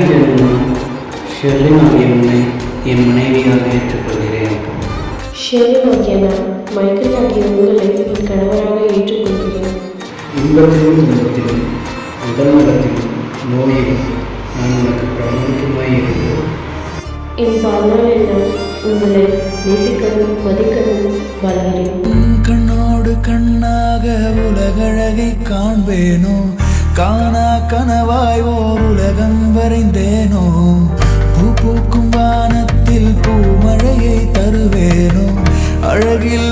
Michael எனும் நான் ஷெர்லின் ஆகிய உன்னை என் மனைவியாக ஏற்றுக்கொள்கிறேன். ஷெர்லின் ஆகிய நான் மைக்கேல் ஆகிய உங்களை என் கணவராக ஏற்றுக்கொள்கிறேன். இன்பத்திலும் துன்பத்திலும் உடல் நலத்திலும் நோயிலும் நான் உனக்கு பிராமணிகமாய் இருக்கிறேன். என் வாழ்நாள் எல்லாம் உங்களை நேசிக்கவும் மதிக்கவும் வாழ்கிறேன். கண்ணோடு கண்ணாக உலகழகை காண்பேனோ, காணா கனவாய் ஓர் உலகம் வரைந்தேனோ, பூ பூக்கும் வானத்தில் பூமழையை தருவேனோ, அழகில்